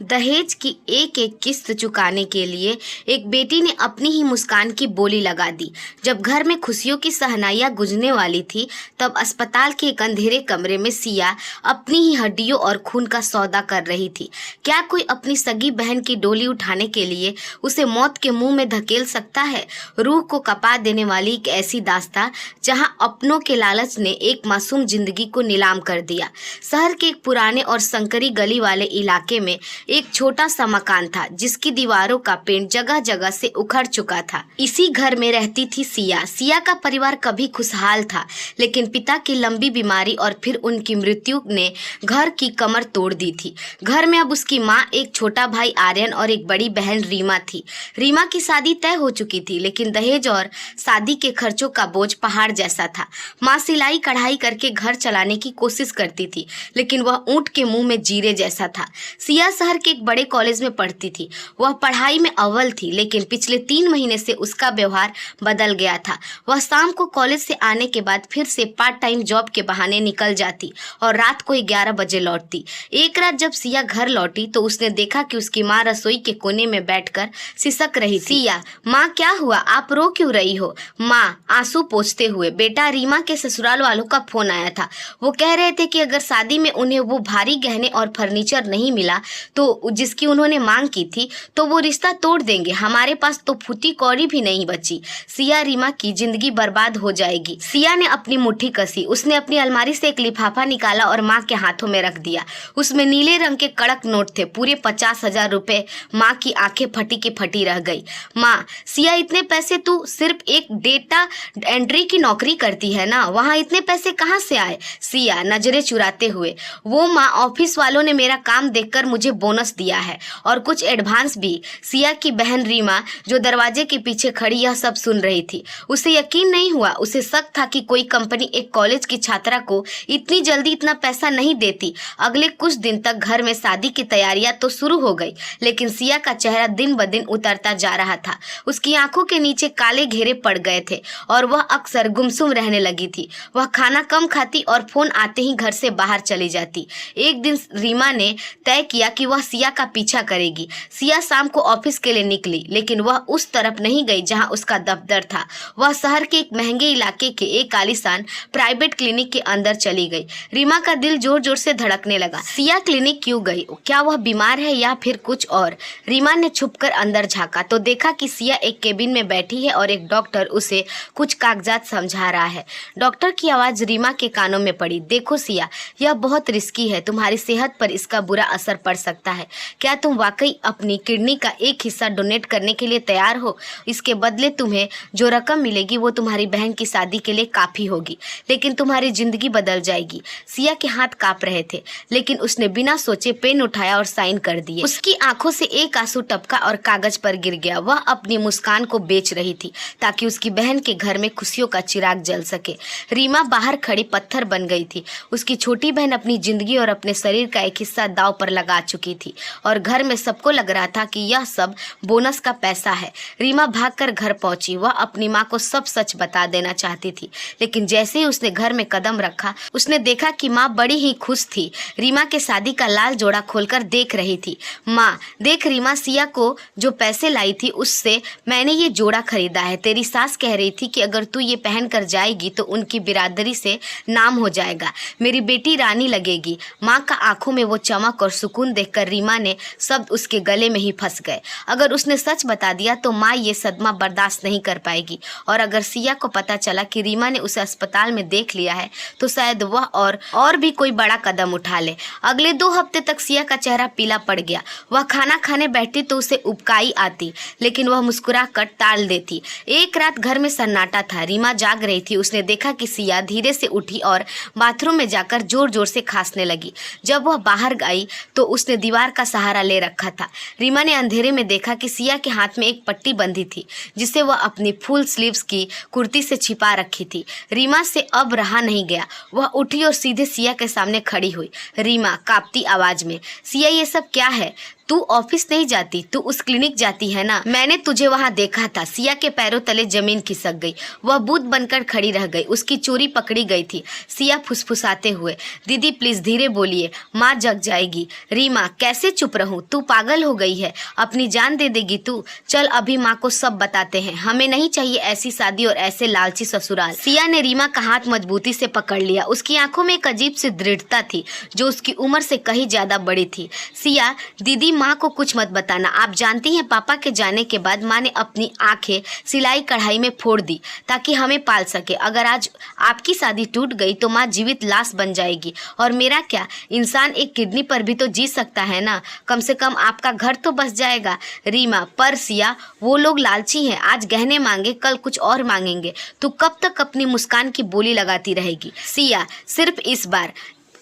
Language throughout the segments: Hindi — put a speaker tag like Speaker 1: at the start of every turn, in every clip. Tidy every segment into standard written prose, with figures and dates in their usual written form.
Speaker 1: दहेज की एक एक किस्त चुकाने के लिए एक बेटी ने अपनी ही मुस्कान की बोली लगा दी। जब घर में खुशियों की शहनाइयां गुंजने वाली थी, तब अस्पताल के एक अंधेरे कमरे में सिया अपनी ही हड्डियों और खून का सौदा कर रही थी। क्या कोई अपनी सगी बहन की डोली उठाने के लिए उसे मौत के मुंह में धकेल सकता है? रूह को कपा देने वाली एक ऐसी दास्तां जहां अपनों के लालच ने एक मासूम जिंदगी को नीलाम कर दिया। शहर के एक पुराने और संकरी गली वाले इलाके में एक छोटा सा मकान था, जिसकी दीवारों का पेंट जगह जगह से उखड़ चुका था। इसी घर में रहती थी सिया। सिया का परिवार कभी खुशहाल था, लेकिन पिता की लंबी बीमारी और फिर उनकी मृत्यु ने घर की कमर तोड़ दी थी। घर में अब उसकी माँ, एक छोटा भाई आर्यन और एक बड़ी बहन रीमा थी। रीमा की शादी तय हो चुकी थी, लेकिन दहेज और शादी के खर्चों का बोझ पहाड़ जैसा था। माँ सिलाई कढ़ाई करके घर चलाने की कोशिश करती थी, लेकिन वह ऊंट के मुंह में जीरे जैसा था। सिया शहर के एक बड़े कॉलेज में पढ़ती थी। वह पढ़ाई में अव्वल थी, लेकिन पिछले 3 महीने से उसका व्यवहार बदल गया था। वह शाम को कॉलेज से आने के बाद फिर से पार्ट टाइम जॉब के बहाने निकल जाती और रात को 11 बजे लौटती। एक रात जब सिया घर लौटी तो उसने देखा कि उसकी माँ रसोई के कोने में बैठकर सिसक रही थी। सिया, माँ क्या हुआ, आप रो क्यों रही हो? माँ आंसू पोंछते हुए, बेटा रीमा के ससुराल वालों का फोन आया था। वो कह रहे थे कि अगर शादी में उन्हें वो भारी गहने और फर्नीचर नहीं मिला तो जिसकी उन्होंने मांग की थी, तो वो रिश्ता तोड़ देंगे। हमारे पास तो फूटी कौड़ी भी नहीं बची। सिया, रीमा की जिंदगी बर्बाद हो जाएगी। सिया ने अपनी मुट्ठी कसी। उसने अपनी अलमारी से एक लिफाफा निकाला और माँ के हाथों में रख दिया। उसमें नीले रंग के कड़क नोट थे, पूरे 50,000 रुपए। माँ की आंखें फटी की फटी रह गई। माँ, सिया, इतने पैसे तू सिर्फ एक डेटा एंट्री की नौकरी करती है ना, वहाँ इतने पैसे कहाँ से आए? सिया नजरें चुराते हुए, वो माँ, ऑफिस वालों ने मेरा काम देखकर मुझे बोनस दिया है और कुछ एडवांस भी। सिया की बहन रीमा, जो दरवाजे के पीछे खड़ी, यह सब सुन रही थी। उसे यकीन नहीं हुआ। उसे शक था कि कोई कंपनी एक कॉलेज की छात्रा को इतनी जल्दी इतना पैसा नहीं देती। अगले कुछ दिन तक घर में शादी की तैयारियां तो शुरू हो गई, लेकिन सिया का चेहरा दिन ब दिन उतरता जा रहा था। उसकी आंखों के नीचे काले घेरे पड़ गए थे और वह अक्सर गुमसुम रहने लगी थी। वह खाना कम खाती और फोन आते ही घर से बाहर चली जाती। एक दिन रीमा ने तय किया कि वह सिया का पीछा करेगी। सिया शाम को ऑफिस के लिए निकली, लेकिन वह उस तरफ नहीं गई जहां उसका दफ्तर था। वह शहर के एक महंगे इलाके के एक आलीशान प्राइवेट क्लिनिक के अंदर चली गई। रीमा का दिल जोर जोर से धड़कने लगा। सिया क्लिनिक क्यों गई? क्या वह बीमार है या फिर कुछ और? रीमा ने छुपकर अंदर झांका तो देखा कि सिया एक केबिन में बैठी है और एक डॉक्टर उसे कुछ कागजात समझा रहा है। डॉक्टर की आवाज रीमा के कानों में पड़ी। देखो सिया, यह बहुत रिस्की है। तुम्हारी सेहत पर इसका बुरा असर पड़ सकता है। क्या तुम वाकई अपनी किडनी का एक हिस्सा डोनेट करने के लिए तैयार हो? इसके बदले तुम्हें जो रकम मिलेगी वो तुम्हारी बहन की शादी के लिए काफी होगी, लेकिन तुम्हारी जिंदगी बदल जाएगी। सिया के हाथ कांप रहे थे, लेकिन उसने बिना सोचे पेन उठाया और साइन कर दिए। उसकी आंखों से एक आंसू टपका और कागज पर गिर गया। वह अपनी मुस्कान को बेच रही थी ताकि उसकी बहन के घर में खुशियों का चिराग जल सके। रीमा बाहर खड़ी पत्थर बन गई थी। उसकी छोटी बहन अपनी जिंदगी और अपने शरीर का एक हिस्सा दांव पर लगा चुकी थी और घर में सबको लग रहा था कि यह सब बोनस का पैसा है। रीमा भागकर घर पहुंची। वह अपनी माँ को सब सच बता देना चाहती थी, लेकिन जैसे ही उसने घर में कदम रखा, उसने देखा कि माँ बड़ी ही खुश थी। रीमा के शादी का लाल जोड़ा खोलकर देख रही थी। माँ देख रीमा, सिया को जो पैसे लाई थी उससे मैंने ये जोड़ा खरीदा है। तेरी सास कह रही थी कि अगर तू ये पहन कर जाएगी तो उनकी बिरादरी से नाम हो जाएगा, मेरी बेटी रानी लगेगी। माँ का आंखों में वो चमक और सुकून देखकर रीमा ने शब्द उसके गले में ही फंस गए। अगर उसने सच बता दिया तो माँ ये सदमा बर्दाश्त नहीं कर पाएगी, और अगर सिया को पता चला कि रीमा ने उसे अस्पताल में देख लिया है तो शायद वह और भी कोई बड़ा कदम उठा ले। अगले 2 हफ्ते तक सिया का चेहरा पीला पड़ गया। वह खाना खाने बैठती तो उसे उबकाई आती, लेकिन वह मुस्कुरा कर टाल देती। एक रात घर में सन्नाटा था। रीमा जाग रही थी। उसने देखा कि सिया धीरे से उठी और बाथरूम में जाकर जोर जोर से खांसने लगी। जब वह बाहर आई तो उसने दीवार का सहारा ले रखा था। रीमा ने अंधेरे में देखा कि सिया के हाथ में एक पट्टी बंधी थी, जिसे वह अपनी फुल स्लीव्स की कुर्ती से छिपा रखी थी। रीमा से अब रहा नहीं गया। वह उठी और सीधे सिया के सामने खड़ी हुई। रीमा कांपती आवाज में, सिया, ये सब क्या है? तू ऑफिस नहीं जाती, तू उस क्लिनिक जाती है ना, मैंने तुझे वहाँ देखा था। सिया के पैरों तले जमीन खिसक गई, वह भूत बनकर खड़ी रह गई, उसकी चोरी पकड़ी गई थी। सिया फुसफुसाते हुए, दीदी प्लीज धीरे बोलिए, माँ जग जाएगी। रीमा, कैसे चुप रहूं, तू पागल हो गई है, अपनी जान दे देगी तू। चल अभी माँ को सब बताते हैं, हमें नहीं चाहिए ऐसी शादी और ऐसे लालची ससुराल। सिया ने रीमा का हाथ मजबूती से पकड़ लिया, उसकी आंखों में एक अजीब सी दृढ़ता थी जो उसकी उम्र से कहीं ज्यादा बड़ी थी। सिया, दीदी माँ को कुछ मत बताना, आप जानती हैं पापा के जाने के बाद माँ ने अपनी आंखें सिलाई कढ़ाई में फोड़ दी ताकि हमें पाल सके। अगर आज आपकी शादी टूट गई तो माँ जीवित लाश बन जाएगी। और मेरा क्या, इंसान एक किडनी पर भी तो जी सकता है ना, कम से कम आपका घर तो बस जाएगा। रीमा, पर सिया, वो लोग लालची हैं, आज गहने मांगे कल कुछ और मांगेंगे। तू कब तक अपनी मुस्कान की बोली लगाती रहेगी? सिया, सिर्फ इस बार,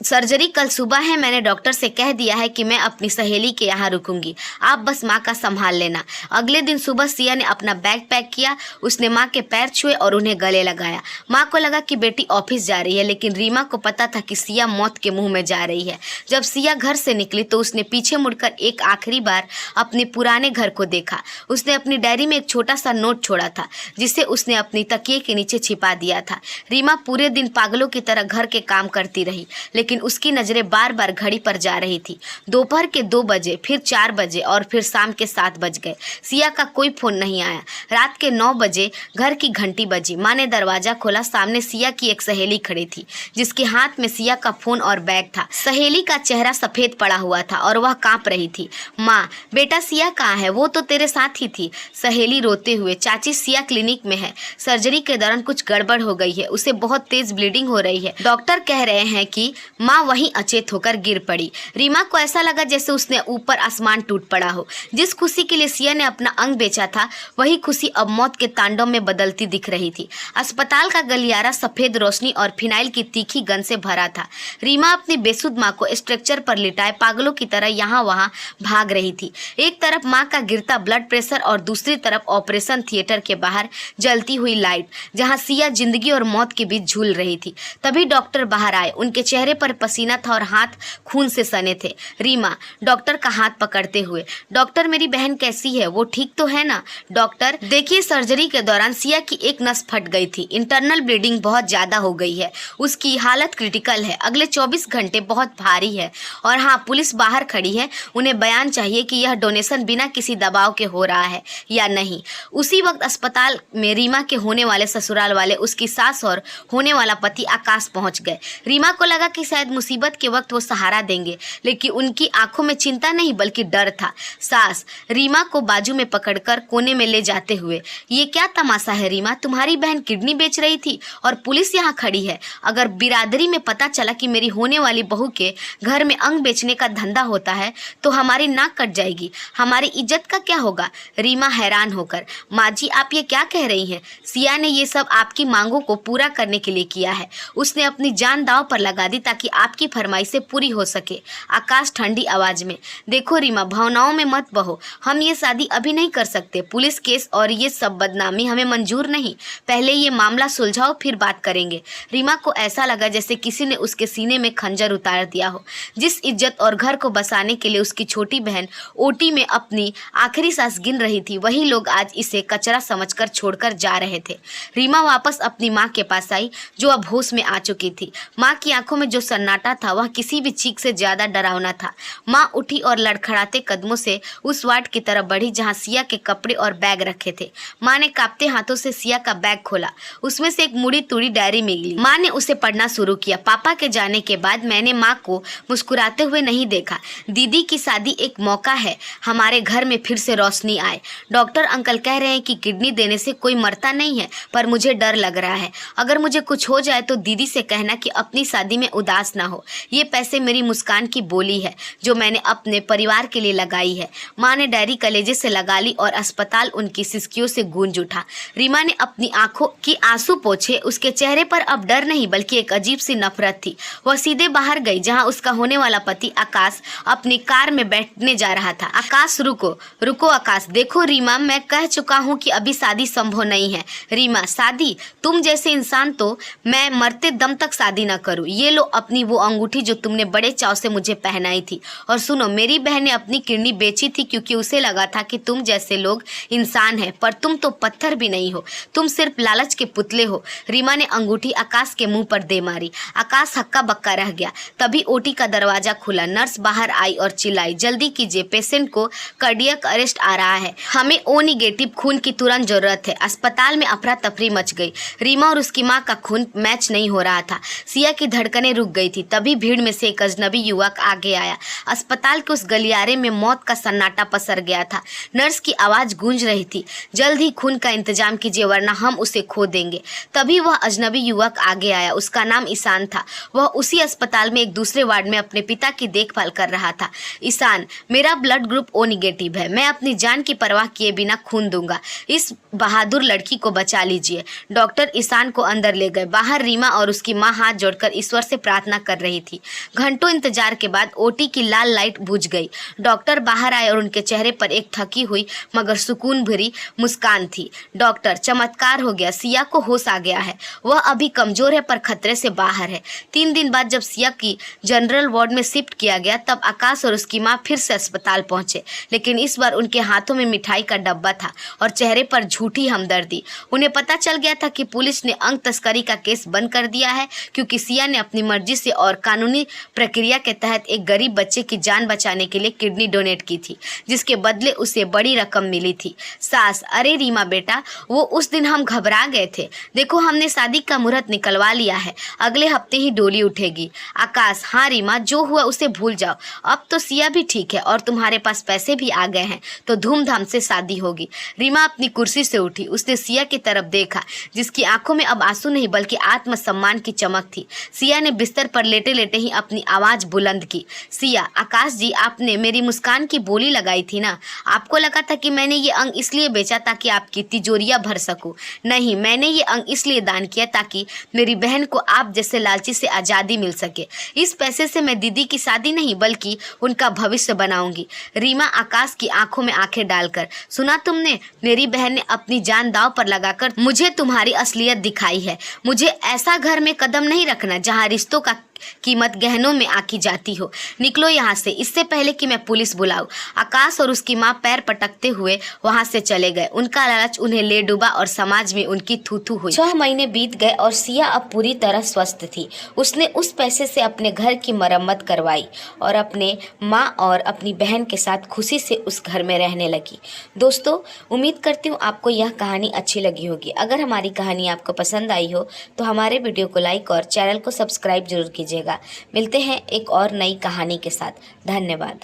Speaker 1: सर्जरी कल सुबह है, मैंने डॉक्टर से कह दिया है कि मैं अपनी सहेली के यहाँ रुकूंगी, आप बस माँ का संभाल लेना। अगले दिन सुबह सिया ने अपना बैग पैक किया, उसने माँ के पैर छुए और उन्हें गले लगाया। माँ को लगा कि बेटी ऑफिस जा रही है, लेकिन रीमा को पता था कि सिया मौत के मुंह में जा रही है। जब सिया घर से निकली तो उसने पीछे मुड़कर एक आखिरी बार अपने पुराने घर को देखा। उसने अपनी डायरी में एक छोटा सा नोट छोड़ा था जिसे उसने अपनी तकिए के नीचे छिपा दिया था। रीमा पूरे दिन पागलों की तरह घर के काम करती रही, लेकिन उसकी नजरें बार बार घड़ी पर जा रही थी। दोपहर के 2 बजे, फिर 4 बजे और फिर शाम के 7 बज गए। सिया का कोई फोन नहीं आया। रात के 9 बजे घर की घंटी बजी। माँ ने दरवाजा खोला, सामने सिया की एक सहेली खड़ी थी जिसके हाथ में सिया का फोन और बैग था। सहेली का चेहरा सफेद पड़ा हुआ था और वह कांप रही थी। माँ, बेटा सिया कहाँ है? वो तो तेरे साथ ही थी। सहेली रोते हुए, चाची सिया क्लिनिक में है, सर्जरी के दौरान कुछ गड़बड़ हो गई है, उसे बहुत तेज ब्लीडिंग हो रही है, डॉक्टर कह रहे हैं कि। माँ वहीं अचेत होकर गिर पड़ी। रीमा को ऐसा लगा जैसे उसने ऊपर आसमान टूट पड़ा हो। जिस खुशी के लिए सिया ने अपना अंग बेचा था, वही खुशी अब मौत के तांडव में बदलती दिख रही थी। अस्पताल का गलियारा सफेद रोशनी और फिनाइल की तीखी गंध से भरा था। रीमा अपनी बेसुध माँ को स्ट्रेचर पर लिटाए पागलों की तरह यहाँ वहाँ भाग रही थी। एक तरफ माँ का गिरता ब्लड प्रेशर और दूसरी तरफ ऑपरेशन थिएटर के बाहर जलती हुई लाइट, जहाँ सिया जिंदगी और मौत के बीच झूल रही थी। तभी डॉक्टर बाहर आए, उनके चेहरे पर पसीना था और हाथ खून से सने थे। रीमा, डॉक्टर का हाथ पकड़ते हुए, डॉक्टर मेरी बहन कैसी है, वो ठीक तो है ना? डॉक्टर, देखिए सर्जरी के दौरान सिया की एक नस फट गई थी, इंटरनल ब्लीडिंग बहुत ज्यादा हो गई है, उसकी हालत क्रिटिकल है, अगले 24 घंटे बहुत भारी है। और हाँ, पुलिस बाहर खड़ी है, उन्हें बयान चाहिए कि यह डोनेशन बिना किसी दबाव के हो रहा है या नहीं। उसी वक्त अस्पताल में रीमा के होने वाले ससुराल वाले, उसकी सास और होने वाला पति आकाश पहुंच गए। रीमा को लगा कि शायद मुसीबत के वक्त वो सहारा देंगे, लेकिन उनकी आंखों में चिंता नहीं बल्कि डर था। सास रीमा को बाजू में पकड़कर कोने में ले जाते हुए, ये क्या तमाशा है रीमा, तुम्हारी बहन किडनी बेच रही थी और पुलिस यहाँ खड़ी है। अगर बिरादरी में पता चला कि मेरी होने वाली बहू के घर में अंग बेचने का धंधा होता है तो हमारी नाक कट जाएगी, हमारी इज्जत का क्या होगा? रीमा हैरान होकर, माँ जी आप ये क्या कह रही हैं? सिया ने ये सब आपकी मांगों को पूरा करने के लिए किया है, उसने अपनी जान दांव पर लगा दी ताकि आपकी फरमाइशें पूरी हो सके। आकाश ठंडी आवाज में, देखो रीमा, भावनाओं में मत बहो, हम ये शादी अभी नहीं कर सकते, पुलिस केस और ये सब बदनामी हमें मंजूर नहीं, पहले ये मामला सुलझाओ फिर बात करेंगे। रीमा को ऐसा लगा जैसे किसी ने उसके सीने में खंजर उतार दिया हो। जिस इज्जत और घर को बसाने के लिए उसकी छोटी बहन ओटी में अपनी आखिरी सांस गिन रही थी, वही लोग आज इसे कचरा समझकर छोड़कर जा रहे थे। रीमा वापस अपनी माँ के पास आई जो अब होश में आ चुकी थी। माँ की आंखों में जो सन्नाटा था वह किसी भी चीख से ज्यादा डरावना था। माँ उठी और लड़खड़ाते कदमों से उस वार्ड की तरफ बढ़ी जहाँ सिया के कपड़े और बैग रखे थे। माँ ने कांपते हाथों से सिया का बैग खोला, उसमें से एक मुड़ी तुड़ी डायरी मिली। माँ ने उसे पढ़ना शुरू किया। पापा के जाने के बाद मैंने माँ को मुस्कुराते हुए नहीं देखा। दीदी की शादी एक मौका है, हमारे घर में फिर से रोशनी आए। डॉक्टर अंकल कह रहे हैं कि किडनी देने से कोई मरता नहीं है, पर मुझे डर लग रहा है। अगर मुझे कुछ हो जाए तो दीदी से कहना कि अपनी शादी में उदास ना हो। ये पैसे मेरी मुस्कान की बोली है जो मैंने अपने परिवार के लिए लगाई है। माँ ने डायरी कलेजे से लगा ली और अस्पताल उनकी सिसकियों से गूंज उठा। रीमा ने अपनी आंखों की आंसू पोंछे। उसके चेहरे पर अब डर नहीं बल्कि एक अजीब सी नफरत थी। वह सीधे बाहर गई जहाँ उसका होने वाला पति आकाश अपनी कार में बैठने जा रहा था। आकाश, रुको रुको आकाश, देखो रीमा, मैं कह चुका हूँ कि अभी शादी संभव नहीं है। रीमा, शादी? तुम जैसे इंसान तो मैं मरते दम तक शादी न करूँ। ये लो अपनी अपनी वो अंगूठी जो तुमने बड़े चाव से मुझे पहनाई थी। और सुनो, मेरी बहन ने अपनी किडनी बेची थी क्योंकि उसे लगा था कि तुम जैसे लोग इंसान हैं, पर तुम तो पत्थर भी नहीं हो, तुम सिर्फ लालच के पुतले हो। रीमा ने अंगूठी आकाश के मुंह पर दे मारी। आकाश हक्का बक्का रह गया। तभी ओटी का दरवाजा खुला। नर्स बाहर आई और चिल्लाई, जल्दी कीजिए, पेशेंट को कार्डियक अरेस्ट आ रहा है, हमें ओ निगेटिव खून की तुरंत जरूरत है। अस्पताल में अफरा तफरी मच गई। रीमा और उसकी माँ का खून मैच नहीं हो रहा था। सिया की धड़कनें रुक गई थी। तभी भीड़ में से एक अजनबी युवक आगे आया। अस्पताल के उस गलियारे में मौत का सन्नाटा पसर गया था। नर्स की आवाज गूंज रही थी, जल्द ही खून का इंतजाम कीजिए वरना हम उसे खो देंगे। तभी वह अजनबी युवक आगे आया। उसका नाम ईशान था। वह उसी अस्पताल में एक दूसरे वार्ड में अपने पिता की देखभाल कर रहा था। ईशान, मेरा ब्लड ग्रुप ओ निगेटिव है, मैं अपनी जान की परवाह किए बिना खून दूंगा, इस बहादुर लड़की को बचा लीजिए। डॉक्टर ईशान को अंदर ले गए। बाहर रीमा और उसकी माँ हाथ जोड़कर ईश्वर से प्रार्थना कर रही थी। घंटों इंतजार के बाद ओटी की लाल लाइट बुझ गई। डॉक्टर बाहर आए और उनके चेहरे पर एक थकी हुई मगर सुकून भरी मुस्कान थी। डॉक्टर, चमत्कार हो गया, सिया को होश आ गया है, वह अभी कमजोर है पर खतरे से बाहर है। 3 दिन बाद जब सिया की जनरल वार्ड में शिफ्ट किया गया तब आकाश और उसकी माँ फिर से अस्पताल पहुंचे, लेकिन इस बार उनके हाथों में मिठाई का डब्बा था और चेहरे पर झूठी हमदर्दी। उन्हें पता चल गया था कि पुलिस ने अंग तस्करी का केस बंद कर दिया है क्योंकि सिया ने अपनी मर्जी से और कानूनी प्रक्रिया के तहत एक गरीब बच्चे की जान बचाने के लिए किडनी डोनेट की थी, जिसके बदले उसे बड़ी रकम मिली थी। सास, अरे रीमा बेटा, वो उस दिन हम घबरा गए थे, देखो हमने शादी का मुहूर्त निकलवा लिया है, अगले हफ्ते ही डोली उठेगी। आकाश, हाँ रीमा, जो हुआ उसे भूल जाओ, अब तो सिया भी ठीक है और तुम्हारे पास पैसे भी आ गए हैं तो धूमधाम से शादी होगी। रीमा अपनी कुर्सी से उठी। उसने सिया की तरफ देखा जिसकी आंखों में अब आंसू नहीं बल्कि आत्मसम्मान की चमक थी। सिया ने बिस्तर पर लेटे लेटे ही अपनी आवाज बुलंद की, सिया, आकाश जी, आपने मेरी मुस्कान की बोली लगाई थी ना, आपको लगा था कि मैंने ये अंग इसलिए बेचा ताकि आपकी तिजोरियां भर सकूं। नहीं, मैंने ये अंग इसलिए दान किया ताकि मेरी बहन को आप जैसे लालची से आज़ादी मिल सके। इस पैसे से मैं दीदी की शादी नहीं बल्कि उनका भविष्य बनाऊंगी। रीमा आकाश की आंखों में आंखें डालकर, सुना तुमने, मेरी बहन ने अपनी जान दांव पर लगाकर मुझे तुम्हारी असलियत दिखाई है। मुझे ऐसा घर में कदम नहीं रखना जहाँ रिश्तों का कीमत गहनों में आकी जाती हो। निकलो यहाँ से, इससे पहले कि मैं पुलिस बुलाऊं। आकाश और उसकी माँ पैर पटकते हुए वहाँ से चले गए। उनका लालच उन्हें ले डूबा और समाज में उनकी थू-थू हुई। 6 महीने बीत गए और सिया अब पूरी तरह स्वस्थ थी। उसने उस पैसे से अपने घर की मरम्मत करवाई और अपने माँ और अपनी बहन के साथ खुशी से उस घर में रहने लगी। दोस्तों, उम्मीद करती हूँ आपको यह कहानी अच्छी लगी होगी। अगर हमारी कहानी आपको पसंद आई हो तो हमारे वीडियो को लाइक और चैनल को सब्सक्राइब जरूर कीजिए। मिलते हैं एक और नई कहानी के साथ। धन्यवाद।